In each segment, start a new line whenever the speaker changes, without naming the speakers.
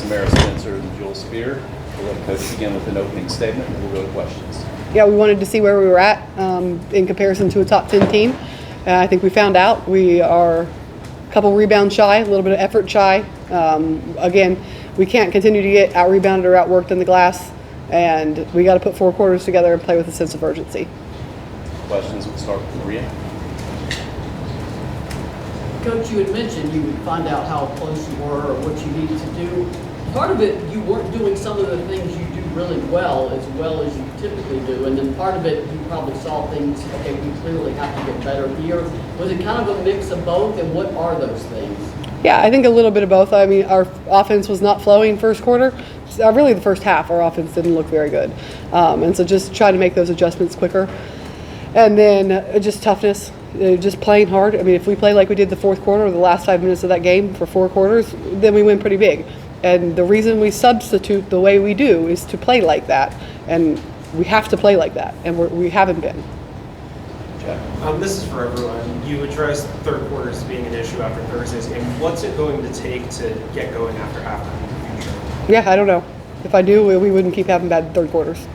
Samara Spencer and Joel Spear. We'll let Coach begin with an opening statement, and we'll go to questions.
Yeah, we wanted to see where we were at in comparison to a top 10 team. I think we found out we are a couple rebounds shy, a little bit of effort shy. Again, we can't continue to get out-rebounded or outworked in the glass, and we got to put 4 quarters together and play with a sense of urgency.
Questions, we'll start with Maria.
Coach, you had mentioned you would find out how close you were or what you needed to do. Part of it, you weren't doing some of the things you do really well as you typically do, and then part of it, you probably saw things, okay, we clearly have to get better here. Was it kind of a mix of both, and what are those things?
Yeah, I think a little bit of both. I mean, our offense was not flowing first quarter. Really, the first half, our offense didn't look very good. And so just trying to make those adjustments quicker. And then just toughness, just playing hard. I mean, if we play like we did the fourth quarter or the last 5 minutes of that game for 4 quarters, then we win pretty big. And the reason we substitute the way we do is to play like that. And we have to play like that, and we haven't been.
This is for everyone. You addressed third quarters being an issue after Thursday's game. What's it going to take to get going after halftime in the future?
Yeah, I don't know. If I do, we wouldn't keep having bad third quarters.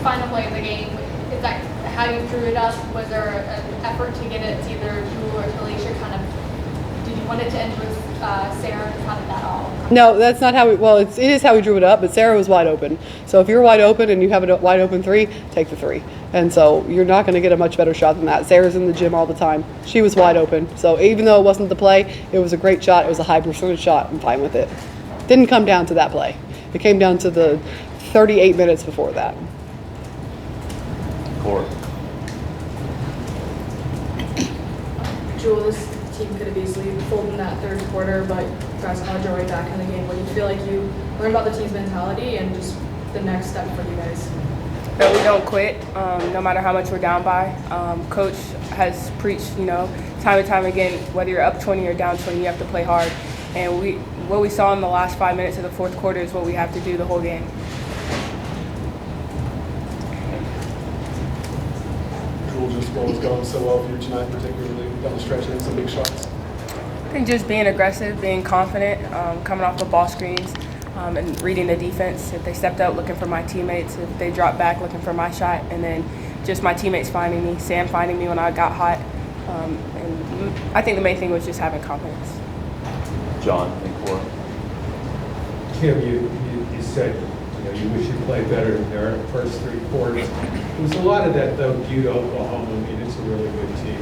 Final play of the game, is that how you drew it up? Was there an effort to get it to either Jewel or Talisha? Kind of, did you want it to end with Sarah? How did that all come?
No, that's not how it is how we drew it up, but Sarah was wide open. So if you're wide open and you have a wide open 3, take the 3. And so you're not going to get a much better shot than that. Sarah's in the gym all the time. She was wide open. So even though it wasn't the play, it was a great shot. It was a high percentage shot. I'm fine with it. Didn't come down to that play. It came down to the 38 minutes before that.
Jewel, this team could have easily folded in that third quarter, but you guys held your way back in the game. What do you feel like you learned about the team's mentality and just the next step for you guys?
That we don't quit, no matter how much we're down by. Coach has preached, time and time again, whether you're up 20 or down 20, you have to play hard. And what we saw in the last 5 minutes of the fourth quarter is what we have to do the whole game.
Just what was going so well for you tonight, particularly down the stretch and some big shots?
I think just being aggressive, being confident, coming off the ball screens, and reading the defense. If they stepped out looking for my teammates, if they dropped back looking for my shot, and then just my teammates finding me, Sam finding me when I got hot. And I think the main thing was just having confidence.
John and Cora.
Kim, you said you wish you played better in their first 3 quarters. There's a lot of that, though, due to Oklahoma. I mean, it's a really good team.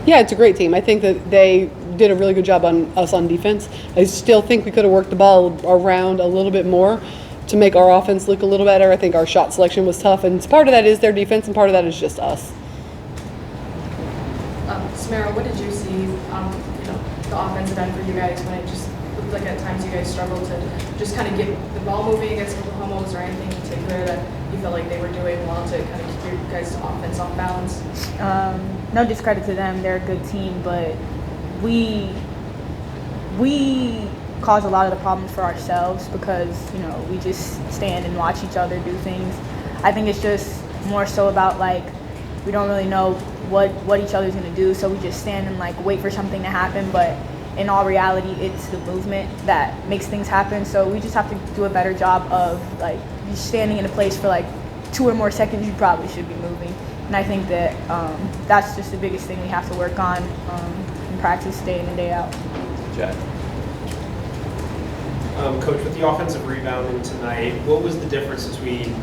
Yeah, it's a great team. I think that they did a really good job on us on defense. I still think we could have worked the ball around a little bit more to make our offense look a little better. I think our shot selection was tough, and part of that is their defense, and part of that is just us.
Samara, what did you see, the offensive end for you guys when it just looked like at times you guys struggled to just kind of get the ball moving against Oklahoma? Was there anything in particular that you felt like they were doing well to kind of keep your guys' offense off balance?
No discredit to them. They're a good team, but we cause a lot of the problems for ourselves because, we just stand and watch each other do things. I think it's just more so about, we don't really know what each other's going to do, so we just stand and, wait for something to happen, but in all reality, it's the movement that makes things happen. So we just have to do a better job of, you standing in a place for, 2 or more seconds, you probably should be moving. And I think that that's just the biggest thing we have to work on in practice day in and day out.
Jack.
Coach, with the offensive rebounding tonight, what was the difference between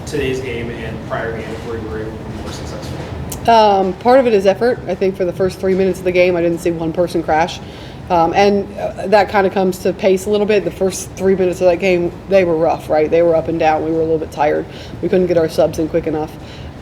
today's game and prior games where you were able to be more successful?
Part of it is effort. I think for the first 3 minutes of the game, I didn't see one person crash. And that kind of comes to pace a little bit. The first 3 minutes of that game, they were rough, right? They were up and down. We were a little bit tired. We couldn't get our subs in quick enough.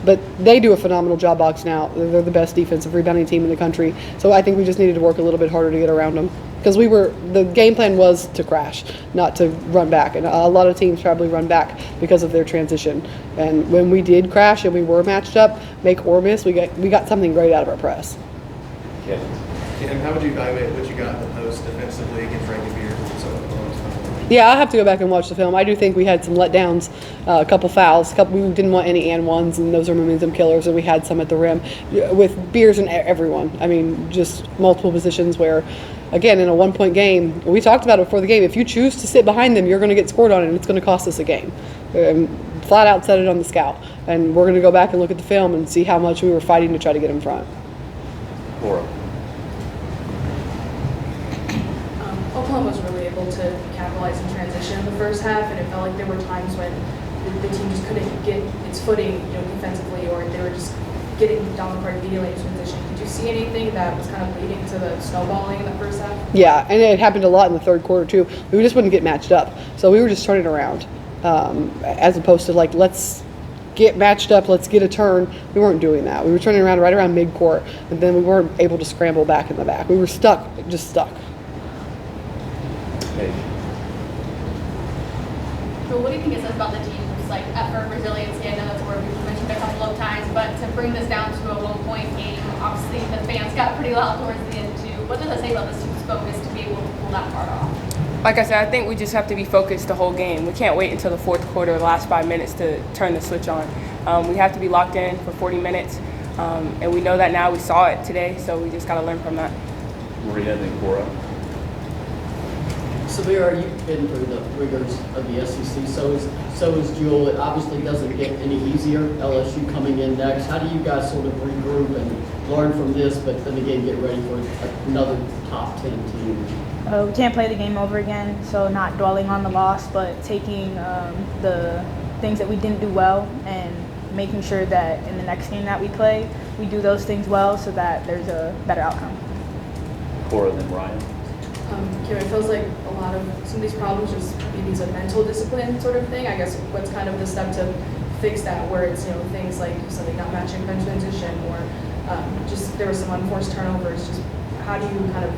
But they do a phenomenal job box now. They're the best defensive rebounding team in the country. So I think we just needed to work a little bit harder to get around them. Because the game plan was to crash, not to run back. And a lot of teams probably run back because of their transition. And when we did crash and we were matched up, make or miss, we got something great out of our press.
Okay.
Kim, how would you evaluate what you got in the post defensively against Rankin Beers and so on?
Yeah, I'll have to go back and watch the film. I do think we had some letdowns, a couple fouls, we didn't want any and ones, and those are momentum killers, and we had some at the rim with Beers and everyone. I mean, just multiple positions where, again, in a 1-point game, we talked about it before the game, if you choose to sit behind them, you're going to get scored on, and it's going to cost us a game. Flat out said it on the scout, and we're going to go back and look at the film and see how much we were fighting to try to get in front.
Cora.
Oklahoma was really able to capitalize in transition in the first half, and it felt like there were times when the team just couldn't get its footing, defensively, or they were just getting down the court immediately in transition. Did you see anything that was kind of leading to the snowballing in the first half?
Yeah, and it happened a lot in the third quarter too. We just wouldn't get matched up, so we were just turning around, as opposed to like, let's get matched up, let's get a turn. We weren't doing that. We were turning around right around mid-court, and then we weren't able to scramble back in the back. We were stuck, just stuck.
So what do you think it says about the team's like effort, resiliency? I know that's a word we've mentioned a couple of times, but to bring this down to a 1-point game, obviously the fans got pretty loud towards the end too. What does that say about this team's focus to be able to pull that part off?
Like I said, I think we just have to be focused the whole game. We can't wait until the fourth quarter, the last 5 minutes to turn the switch on. We have to be locked in for 40 minutes, and we know that now. We saw it today, so we just got to learn from that.
Maria and then Cora.
Samara, you've been through the rigors of the SEC, so is Jewel. It obviously doesn't get any easier, LSU coming in next. How do you guys sort of regroup and learn from this, but then again get ready for another top 10 team?
We can't play the game over again, so not dwelling on the loss, but taking the things that we didn't do well and making sure that in the next game that we play, we do those things well so that there's a better outcome.
Cora and then Ryan.
Kim, it feels like a lot of some of these problems just maybe it's a mental discipline sort of thing. I guess what's kind of the step to fix that, where it's things like something not matching bench transition, or just there were some unforced turnovers. Just how do you kind of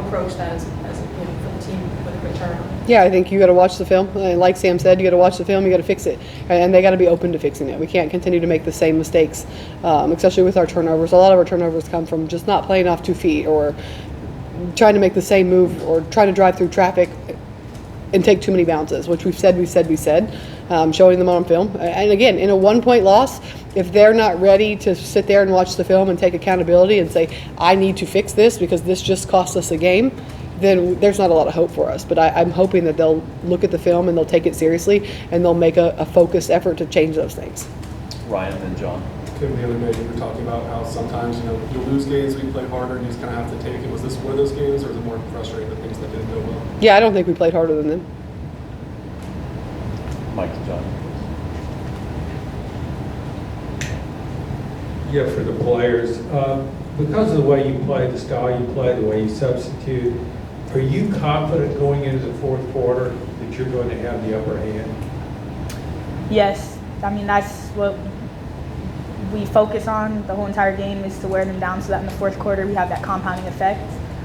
approach that as for the team with a quick turnaround?
Yeah, I think you got to watch the film. Like Sam said, you got to watch the film. You got to fix it, and they got to be open to fixing it. We can't continue to make the same mistakes, especially with our turnovers. A lot of our turnovers come from just not playing off 2 feet or trying to make the same move or trying to drive through traffic and take too many bounces, which we said, showing them on film. And again, in a 1-point loss, if they're not ready to sit there and watch the film and take accountability and say, I need to fix this because this just cost us a game, then there's not a lot of hope for us. But I'm hoping that they'll look at the film and they'll take it seriously and they'll make a focused effort to change those things.
Ryan and John.
Kim, the other day you were talking about how sometimes you lose games, we play harder, and you just kind of have to take it. Was this one of those games, or is it more frustrating the things that didn't go well?
Yeah, I don't think we played harder than them.
Mike and John.
Yeah, for the players, because of the way you play, the style you play, the way you substitute, are you confident going into the fourth quarter that you're going to have the upper hand?
Yes, I mean that's what we focus on the whole entire game, is to wear them down so that in the fourth quarter we have that compounding effect.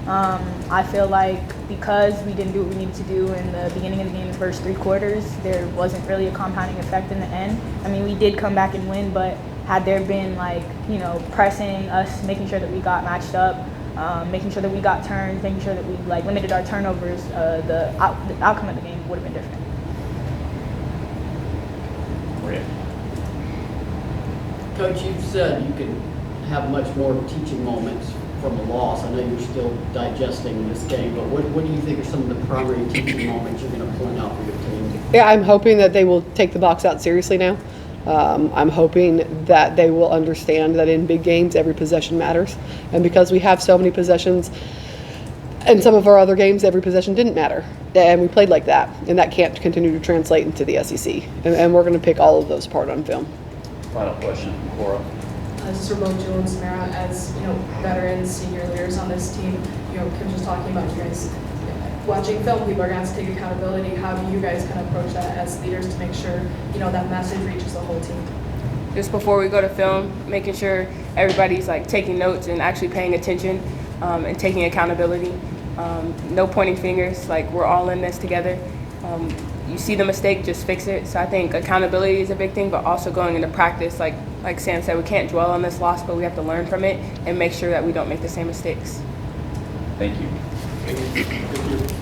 I feel like because we didn't do what we needed to do in the beginning of the game, the first 3 quarters, there wasn't really a compounding effect in the end. I mean, we did come back and win, but had there been pressing us, making sure that we got matched up, making sure that we got turns, making sure that we limited our turnovers, the outcome of the game would have been different.
Maria.
Coach, you've said you can have much more teaching moments from a loss. I know you're still digesting this game, but what do you think are some of the primary teaching moments you're going to point out for your team?
Yeah, I'm hoping that they will take the box out seriously now. I'm hoping that they will understand that in big games, every possession matters. And because we have so many possessions, in some of our other games, every possession didn't matter. And we played like that. And that can't continue to translate into the SEC. And we're going to pick all of those apart on film.
Final question, Cora.
This is for both Jewel and Samara, as veterans, senior leaders on this team. Kim's just talking about you guys watching film. People are going to have to take accountability. How do you guys kind of approach that as leaders to make sure that message reaches the whole team?
Just before we go to film, making sure everybody's taking notes and actually paying attention and taking accountability. No pointing fingers. We're all in this together. You see the mistake, just fix it. So I think accountability is a big thing, but also going into practice, like Sam said, we can't dwell on this loss, but we have to learn from it and make sure that we don't make the same mistakes.
Thank you.
Thank you.